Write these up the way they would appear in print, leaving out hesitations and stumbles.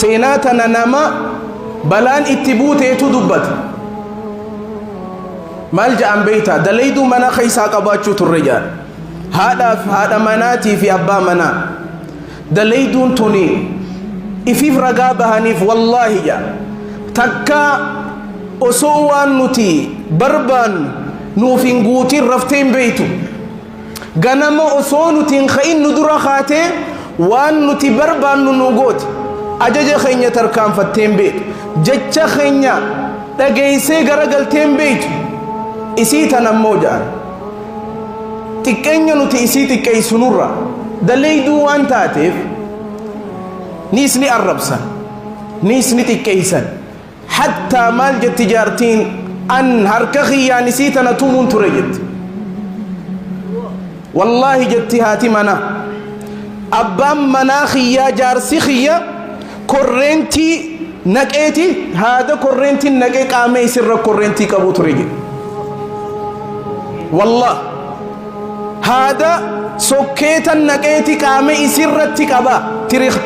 سيناتنا نما بلان اتبوتيتو دبت مالجا عن بيتا دليدو منا خيسا قباتشو الرجال هذا مناتي في أبا منا دليدون توني إفيف رقابها نيف والله يا تكا أسوان نتي بربان نوفين قوتي رفتين بيتو غنما أسوان نتي خين ندرا خاتي وان نتي بربان ننوغوت أجاج خينيا تركان فتين بيت جتش خينيا تغيسي غرقل تين بيت إسيتا نموجا تكينيا نتي إسيتي كي سنورا دليدو وان تاتيف نيسني الربسا نيسني تكيسا حتى مال جت تجارتين أن هركخي يعني نسيتنا تومون تريد والله جت هاتي منا أبام مناخي يا جارسخي كورنتي نكيتي هذا كورنتي نكي قامي سر كورنتي كبو تريد والله هذا سكيتا نكيتي قامي سر كبا تريخ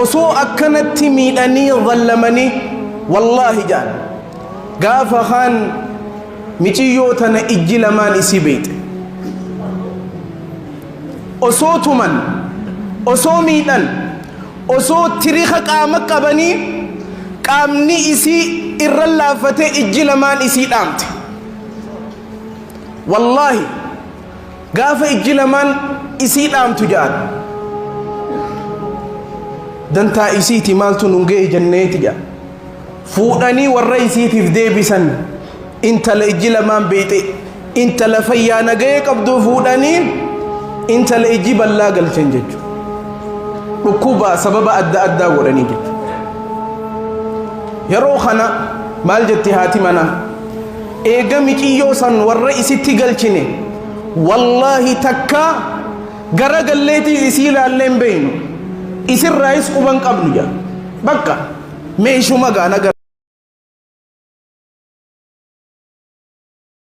osoo akkanatti miidhanii zallamanii wallaahi jaan gaafa kaan michiyyoo tana ijji lamaan isii beeyte osoo tuman osoo miidhan osoo tiriika qaama qabanii qaamni isii irra laafatee ijji lamaan isii dhaamte wallaahi gaafa ijji lamaan isii dhaamtu jaan dantaa isiiti maaltu nungee janneeti ja fuudhanii warra isiitiif deebisan intala ijji lamaan beeyte intala fayyaa nagahee qabdu fuudhanii intala ijji ballaa galchan jechu dhukkubaa sababa adda addaa godhanii jechu yeroo kana maal jetti haati mana eega miqiyyoo san warra isitti galchine wallaahi takka gara galleetii isii laalleen beeynu isir raayis quban qabnu ja bakka meeshuma gaana